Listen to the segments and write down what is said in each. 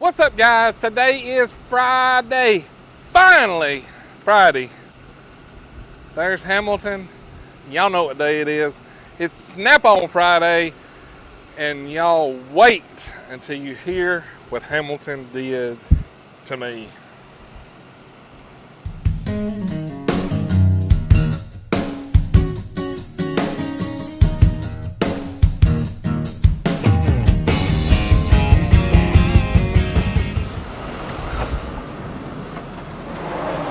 What's up, guys? Today is Friday. Finally, Friday. There's Hamilton. Y'all know what day it is. It's Snap-on Friday, and y'all wait until you hear what Hamilton did to me.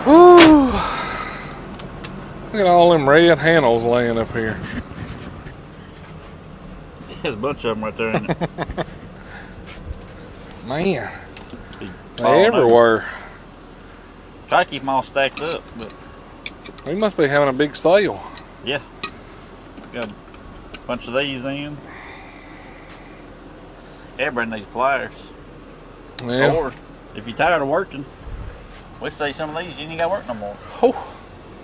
Woo! Look at all them red handles laying up here. There's a bunch of them right there, isn't it? Man, they everywhere. Try to keep them all stacked up, but We must be having a big sale. yeah. Got a bunch of these in. Everybody needs pliers. Yeah. Or if you're tired of working, we say some of these you ain't got to work no more. Oh.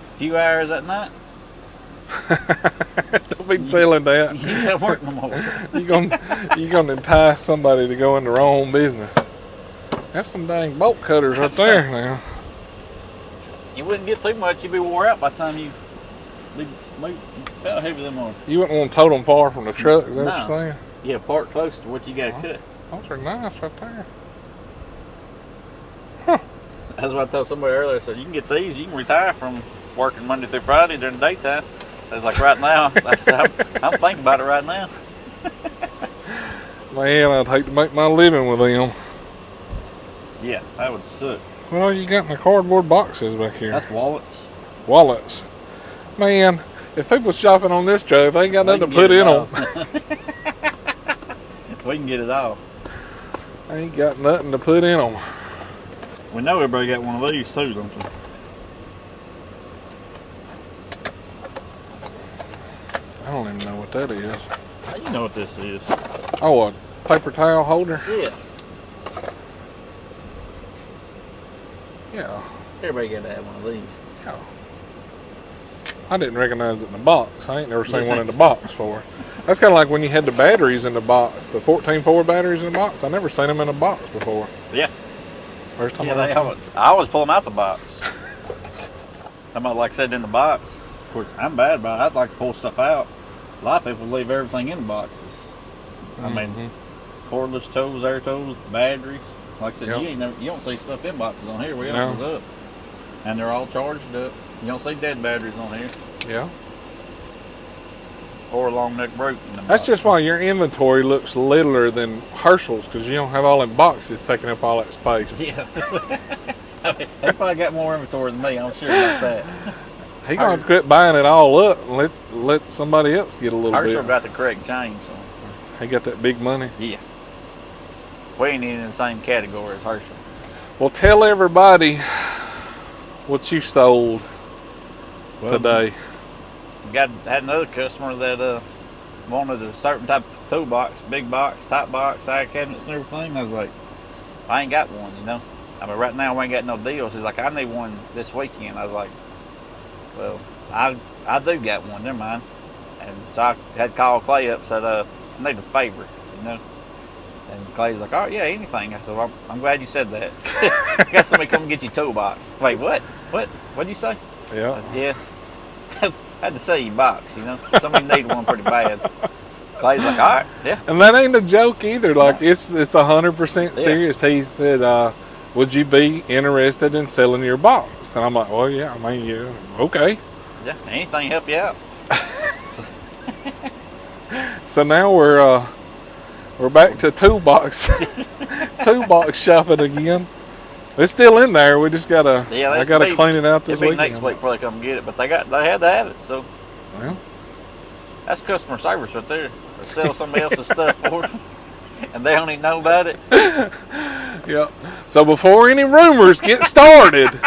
A few hours at night. Don't be telling that. You ain't got to work no more. You gonna entice somebody to go into their own business. Have some dang bolt cutters right there now. You wouldn't get too much. You'd be wore out by the time you how heavy them are. You wouldn't want to tow them far from the truck, is that what No. you're saying? Yeah, park close to what you got to cut. Those are nice right there. That's what I told somebody earlier. I said, you can get these. You can retire from working Monday through Friday during the daytime. I was like, right now. I said, I'm thinking about it right now. Man, I'd hate to make my living with them. Yeah, that would suck. Well, you got my cardboard boxes back here. That's wallets. Wallets. Man, if people's shopping on this truck, they ain't got nothing to put in them. We can get it all. I ain't got nothing to put in them. We know everybody got one of these too, don't you? I don't even know what that is. How you know what this is? Oh, a paper towel holder? Yeah. Yeah. Everybody got to have one of these. Yeah. I didn't recognize it in the box. I ain't never seen Yes, one in the box before. That's kind of like when you had the batteries in the box, the 14-4 batteries in the box. I never seen them in a box before. Yeah. First time Yeah, I I always pull them out the box. I'm like I said in the box. Of course, I'm bad about it. I'd like to pull stuff out. A lot of people leave everything in the boxes. I mean, cordless tows, air tows, batteries. Like I said, you don't see stuff in boxes on here. We open it up, and they're all charged up. You don't see dead batteries on here. Yeah. Or a long neck broke. That's just why your inventory looks littler than Herschel's, because you don't have all them boxes taking up all that space. Yeah. They probably got more inventory than me. I'm sure about that. He gonna have to quit buying it all up and let somebody else get a little Herschel bit. got the correct chain, so. He got that big money. Yeah. We ain't even in the same category as Herschel. Well, tell everybody what you sold today. Had another customer that wanted a certain type of toolbox, big box, top box, side cabinets and everything. I was like, I ain't got one, you know. I mean, right now we ain't got no deals. He's like, I need one this weekend. I was like, well, I do got one, never mind. And so I had to call Clay up and said, I need a favor, you know. And Clay's like, oh yeah, anything. I said, well, I'm glad you said that. Got somebody come get you a toolbox. Wait, what? What'd you say? Yeah. Yeah. Had to sell you a box, you know. Somebody need one pretty bad. Clay's like, all right, yeah. And that ain't a joke either. Like it's 100% serious. He said, would you be interested in selling your box? And I'm like, well, yeah. I mean, yeah, okay. Yeah, anything help you out. So now we're back to toolbox shopping again. It's still in there. We just gotta. Yeah, I gotta clean it out this week. weekend. Next week before they come get it, but they had to have it. So well, that's customer service right there. They sell somebody else's stuff for them, and they don't even know about it. Yeah. So before any rumors get started,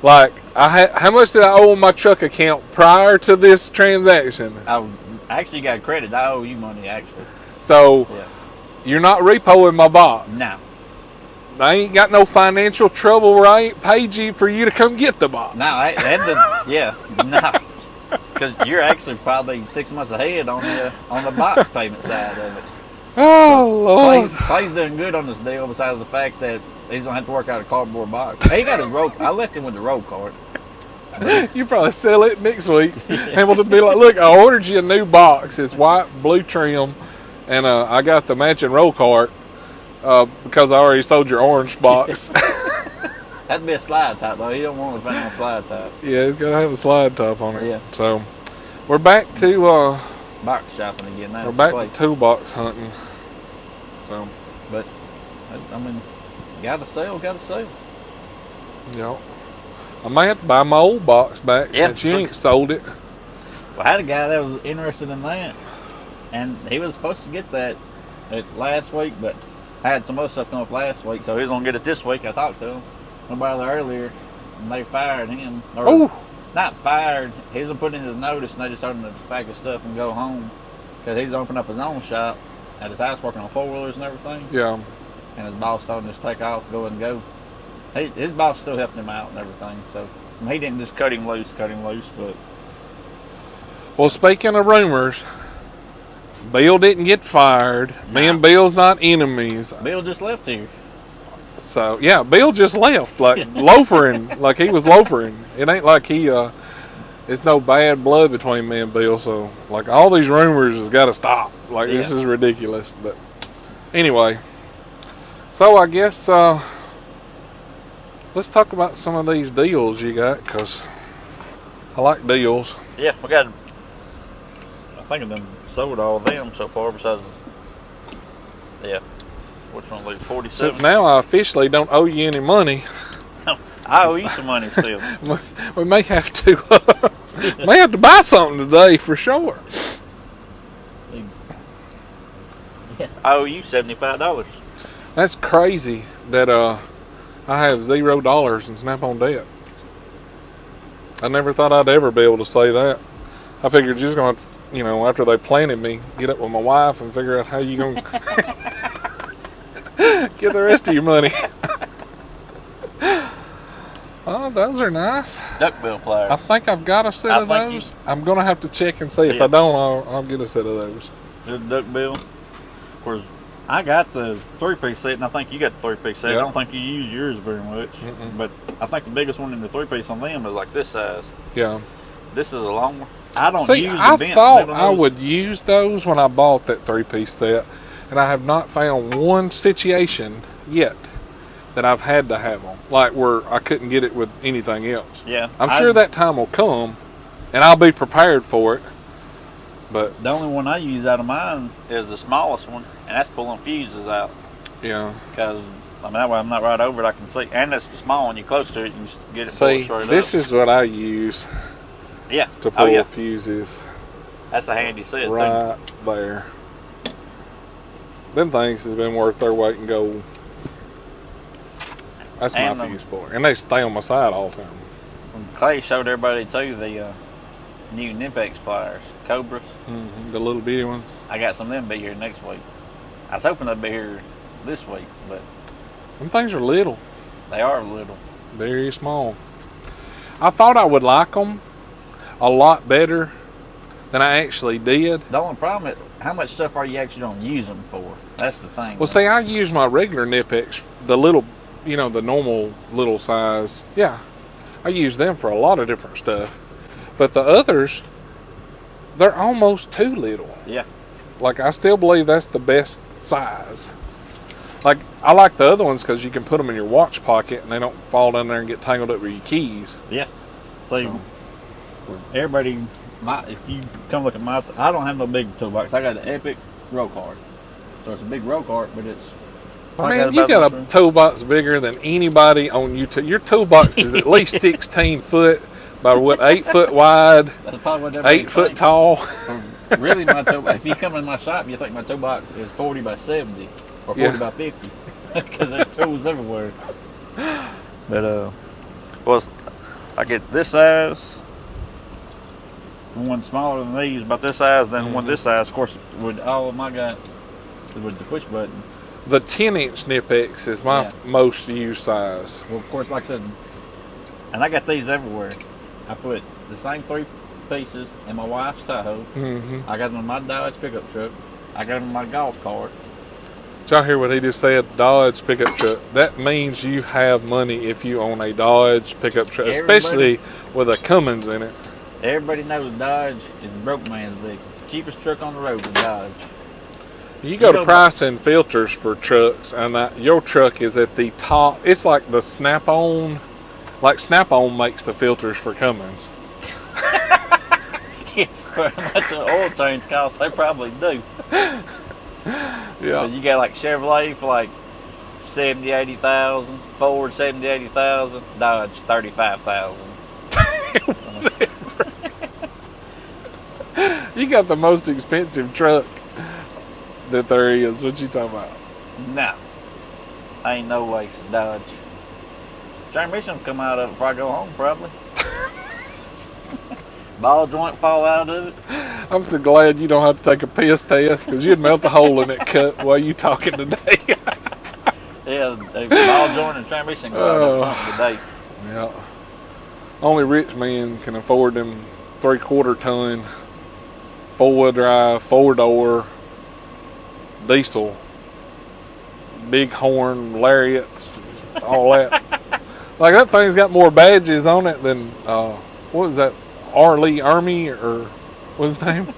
like how much did I owe on my truck account prior to this transaction? I actually got credit. I owe you money actually. So you're not repoing my box. No. I ain't got no financial trouble where I ain't paid you for you to come get the box. No, no. Because you're actually probably 6 months ahead on the box payment side of it. Oh, Lord. Clay's doing good on this deal besides the fact that he's going to have to work out a cardboard box. He got his rope. I left him with the rope cart. You probably sell it next week. Hamilton be like, look, I ordered you a new box. It's white, blue trim, and I got the matching roll cart because I already sold your orange box. That'd be a slide top, though. You don't want to find a slide top. Yeah, it's got to have a slide top on it. Yeah. So, we're back to... box shopping again now. we're back to toolbox hunting. So, but, I mean, gotta sell. yeah. I may have to buy my old box back since you ain't sold it. Well, I had a guy that was interested in that, and he was supposed to get that last week, but I had some other stuff come up last week, so he was going to get it this week. I talked to him about it earlier, and they fired him. Or not fired. He was putting in his notice, and they just told him to pack his stuff and go home because he's opening up his own shop at his house working on four-wheelers and everything. Yeah. And his boss told him to just take off, go and go. His boss still helping him out and everything, so I mean, he didn't just cut him loose, but... Well, speaking of rumors, Bill didn't get fired. Nah. Me and Bill's not enemies. Bill just left here. So, yeah, Bill just left, like loafering, like he was loafering. It ain't like it's no bad blood between me and Bill, so, like, all these rumors has got to stop. Like, this is ridiculous, but anyway. So, I guess, let's talk about some of these deals you got, because I like deals. Yeah, we got, I think of them sold all of them so far besides, which one was 47? Since now I officially don't owe you any money. No, I owe you some money still. We may have to buy something today for sure. Yeah, I owe you $75. That's crazy that I have $0 in Snap-on debt. I never thought I'd ever be able to say that. I figured you're just going to, after they planted me, get up with my wife and figure out how you going to get the rest of your money. Oh, those are nice. Duckbill pliers. I think I've got a set of those. I'm going to have to check and see. If I don't, I'll get a set of those. There's duckbill. Of course, I got the 3-piece set, and I think you got the 3-piece set. Yep. I don't think you use yours very much, but I think the biggest one in the 3-piece on them is like this size. Yeah. This is a long one. I don't See, use the I bent thought metal I nose. would use those when I bought that 3-piece set, and I have not found one situation yet that I've had to have them, like where I couldn't get it with anything else. Yeah. I'm sure that time will come, and I'll be prepared for it. But the only one I use out of mine is the smallest one, and that's pulling fuses out. yeah. Because, that way I'm not right over it, I can see. And it's the small one, you're close to it, you can just get it See, pulled straight this up. is what I use Yeah. to pull fuses. That's a handy set, right there. Them things has been worth their weight in gold. That's my fuse puller. And they stay on my side all the time. Clay showed everybody, too, the new Nippex pliers, Cobras. The little bitty ones. I got some of them be here next week. I was hoping they'd be here this week, but... Them things are little. They are little. Very small. I thought I would like them a lot better than I actually did. The only problem is, how much stuff are you actually going to use them for? That's the thing. Well, see, I use my regular Nippex, the little, the normal little size. Yeah, I use them for a lot of different stuff. But the others, they're almost too little. Yeah. Like, I still believe that's the best size. Like, I like the other ones because you can put them in your watch pocket and they don't fall down there and get tangled up with your keys. Yeah. So, everybody, if you come look at my, I don't have no big toolbox. I got the Epic roll cart. So it's a big roll cart, but it's... Man, you got a toolbox bigger than anybody on YouTube. Your toolbox is at least 16 foot by 8 foot wide, That's probably what 8 foot tall. Really, my toolbox, if you come in my shop, you think my toolbox is 40 by 70 or 40 by 50 because there's tools everywhere. But, I get this size, one smaller than these, about this size, then one this size. Of course, with all of my got with the push button. The 10-inch Nippex is my most used size. Well, of course, like I said, and I got these everywhere. I put the same 3 pieces in my wife's Tahoe. I got them in my Dodge pickup truck. I got them in my golf cart. Did y'all hear what he just said? Dodge pickup truck. That means you have money if you own a Dodge pickup truck, especially with a Cummins in it. Everybody knows Dodge is broke man's vehicle. Cheapest truck on the road is Dodge. You go to price and filters for trucks, and your truck is at the top. It's like the Snap-on. Like Snap-on makes the filters for Cummins. Yeah, for how much an oil change costs, they probably do. Yeah. But you got like Chevrolet for like 70, 80,000, Ford 70, 80,000, Dodge 35,000. You got the most expensive truck that there is. What you talking about? No. Ain't no way it's Dodge. Transmission come out of it before I go home, probably. Ball joint fall out of it. I'm so glad you don't have to take a piss test, because you'd melt a hole in that cut while you talking today. Yeah, the ball joint and transmission go out of something today. Yeah. Only rich men can afford them 3/4 ton, 4-wheel drive, 4-door, diesel, big horn, lariats, all that. Like that thing's got more badges on it than, what is that, Arlie Army, or what's his name?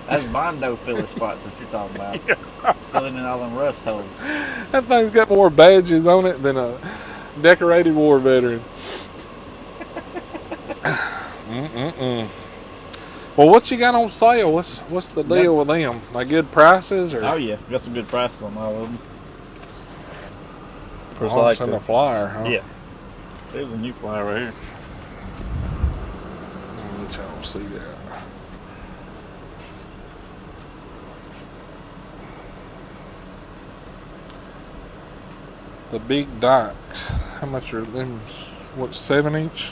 That's Bondo filler spots what you're talking about. Yeah. Filling in all them rust holes. That thing's got more badges on it than a decorated war veteran. Well, what you got on sale? What's the deal with them? Like good prices, or? Oh yeah, got some good prices on all of them. It's like in the flyer, huh? Yeah. There's a new flyer right here. I'll let y'all see that. The big dikes. How much are them? What, 7-inch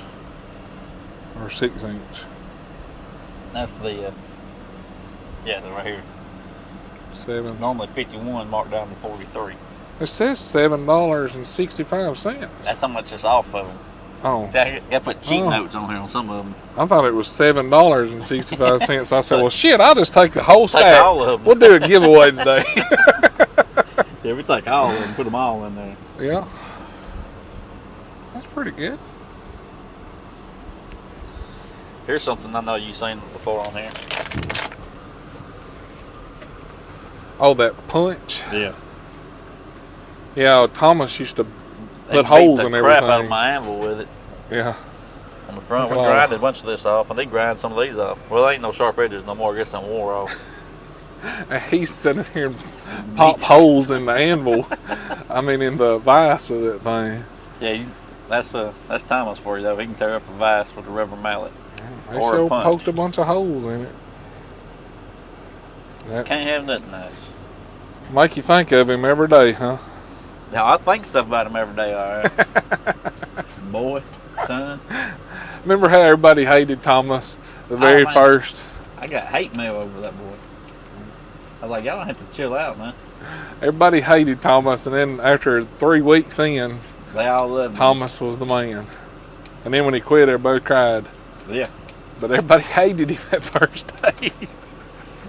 or 6-inch? That's the yeah, they're right here. 7. Normally 51, marked down to 43. It says $7.65. That's how much it's off of them. Oh. See, I got to put cheat notes on here on some of them. I thought it was $7.65. I said, well, shit, I'll just take the whole stack. Take all of them. We'll do a giveaway today. Yeah, we take all of them, put them all in there. Yeah. That's pretty good. Here's something I know you've seen before on here. Oh, that punch? Yeah. Yeah, Thomas used to put holes in everything. Crap out of my anvil with it. Yeah. On the front, we grinded a bunch of this off, and they grind some of these off. Well, there ain't no sharp edges no more. I guess them wore off. And he's sitting here and pop holes in the anvil. I mean, in the vise with that thing. Yeah, that's Thomas for you though. He can tear up a vise with a rubber mallet. They still poked a bunch of holes in it. That can't have nothing nice. Make you think of him every day, huh? Now I think stuff about him every day. All right. Boy, son. Remember how everybody hated Thomas the very first? I got hate mail over that boy. I was like, y'all don't have to chill out, man. Everybody hated Thomas, and then after 3 weeks in, they all loved Thomas was the man. And then when he quit, everybody cried. Yeah. But everybody hated him that first day.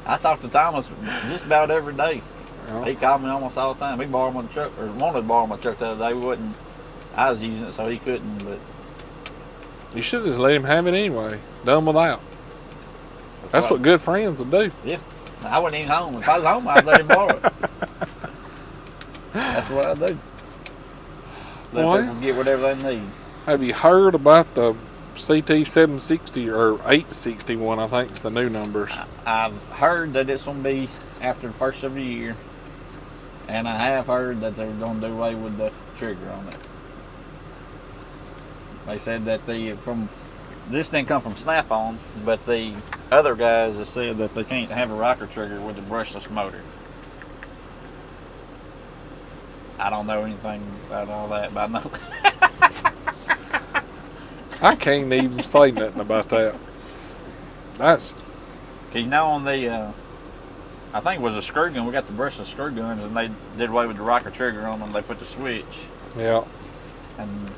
I talked to Thomas just about every day. Oh. He called me almost all the time. He borrowed my truck, or wanted to borrow my truck the other day. I was using it, so he couldn't. But you should have just let him have it anyway. Done without. That's what good friends will do. Yeah. I wasn't even home. If I was home, I'd let him borrow it. That's what I do. Let people get whatever they need. Have you heard about the CT 760 or 861? I think is the new numbers. I've heard that it's going to be after the first of the year, and I have heard that they're going to do away with the trigger on it. They said that this didn't come from Snap-on, but the other guys have said that they can't have a rocker trigger with a brushless motor. I don't know anything about all that, but I know. I can't even say nothing about that. That's. You know, on the, I think it was a screw gun. We got the brushless screw guns, and they did away with the rocker trigger on them. They put the switch. Yeah. And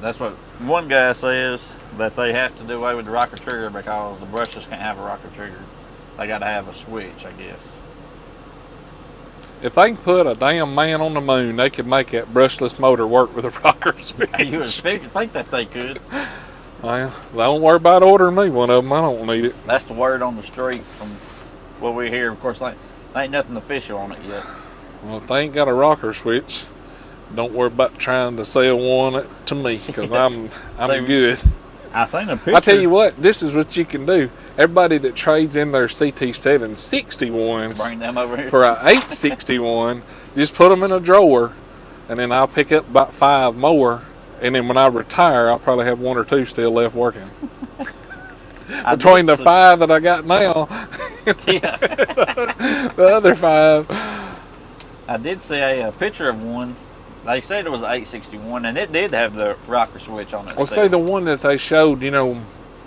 that's what one guy says, that they have to do away with the rocker trigger because the brushless can't have a rocker trigger. They got to have a switch, I guess. If they can put a damn man on the moon, they could make that brushless motor work with a rocker switch. You would think that they could. Well, don't worry about ordering me one of them. I don't need it. That's the word on the street from what we hear. Of course, ain't nothing official on it yet. Well, if they ain't got a rocker switch, don't worry about trying to sell one to me, because I'm good. I seen a picture. I tell you what, this is what you can do. Everybody that trades in their CT761s Bring them over here. for a 861, just put them in a drawer, and then I'll pick up about 5 more, and then when I retire, I'll probably have 1 or 2 still left working. Between the 5 that I got now, the other 5. I did see a picture of one. They said it was an 861, and it did have the rocker switch on it. Well, say the one that they showed,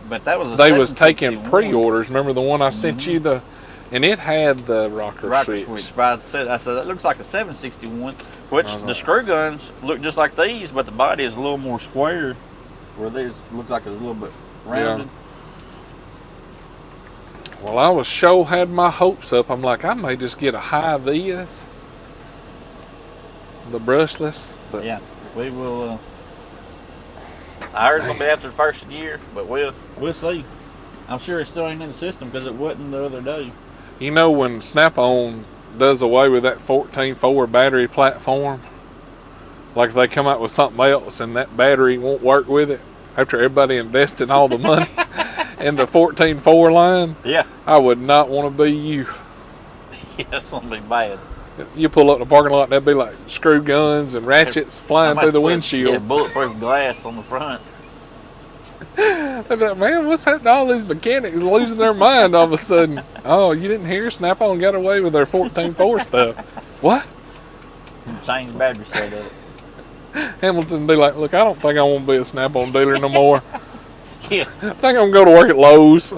but that was a they was taking 761. pre-orders. Remember the one I sent you, and it had the rocker switch. But I said that looks like a 761, which the screw guns look just like these, but the body is a little more square, where these looks like it's a little bit rounded. Yeah. Well, I was had my hopes up. I'm like, I may just get a high of these, the brushless. But yeah, we will. Ours will be after the first year, but we'll see. I'm sure it still ain't in the system because it wasn't the other day. When Snap-on does away with that 14.4 battery platform, like if they come out with something else and that battery won't work with it after everybody invested all the money in the 14.4 line, yeah, I would not want to be you. Yeah, that's gonna be bad. You pull up in the parking lot and there'd be like screw guns and ratchets flying through the windshield. Yeah, bulletproof glass on the front. I'd be like, man, what's happening to all these mechanics losing their mind all of a sudden? Oh, you didn't hear? Snap-on got away with their 14.4 stuff. What? Change the battery set of it. Hamilton be like, look, I don't think I want to be a Snap-on dealer no more. Yeah. I think I'm going to go to work at Lowe's.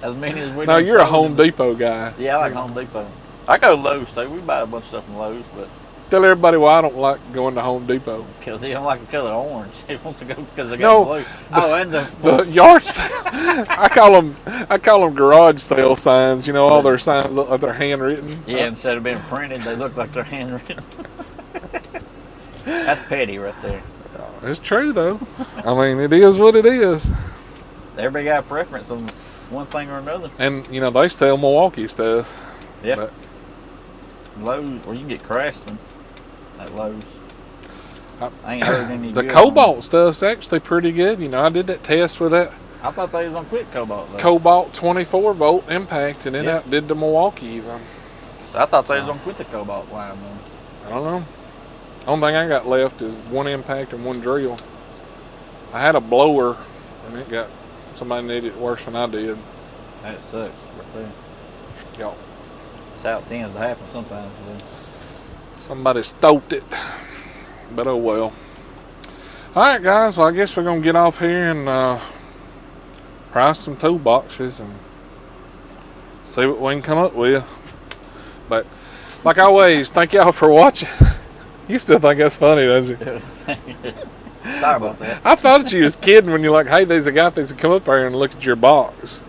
As many as we No, you're a Home Depot guy. Yeah, I like Home Depot. I go to Lowe's too. We buy a bunch of stuff from Lowe's, but Tell everybody why I don't like going to Home Depot. because he don't like the color orange. He wants to go because they No, got blue. Oh, and The yard sale. I call them garage sale signs. All their signs look like they're handwritten. yeah, instead of being printed, they look like they're handwritten. That's petty right there. It's true though. I mean, it is what it is. Everybody got a preference on one thing or another. And they sell Milwaukee stuff. Yeah. But Lowe's, or you can get Craftsman at Lowe's. I ain't heard any. the good Cobalt stuff's actually pretty good. I did that test with that I thought they was on quit Cobalt though. Cobalt 24 volt impact, and it outdid the Milwaukee even. I thought they was on quit the Cobalt line though. I don't know. Only thing I got left is one impact and one drill. I had a blower, and somebody needed it worse than I did. That sucks right there. Y'all. That's how it tends to happen sometimes. Somebody stole it. But oh well. Alright guys, well I guess we're going to get off here and price some toolboxes and see what we can come up with. But like always, thank y'all for watching. You still think that's funny, don't you? Sorry about that. I thought that you was kidding when you're like, hey, there's a guy that can come up here and look at your box.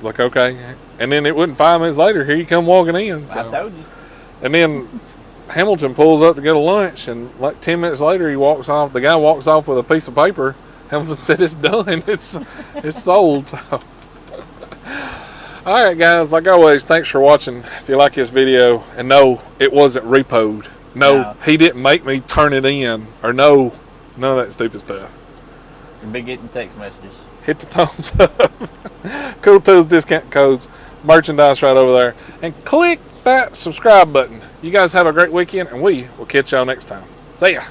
Like, okay. And then it wouldn't 5 minutes later, here you come walking in. So. I told you. And then Hamilton pulls up to go to lunch, and like 10 minutes later, he walks off. The guy walks off with a piece of paper. Hamilton said it's done. It's sold. So. All right, guys. Like always, thanks for watching. If you like this video, and no, it wasn't repoed. No, he didn't make me turn it in, or no, none of that stupid stuff. You'll be getting text messages. Hit the thumbs up. Cool Tools discount codes, merchandise right over there, and click that subscribe button. You guys have a great weekend, and we will catch y'all next time. See ya.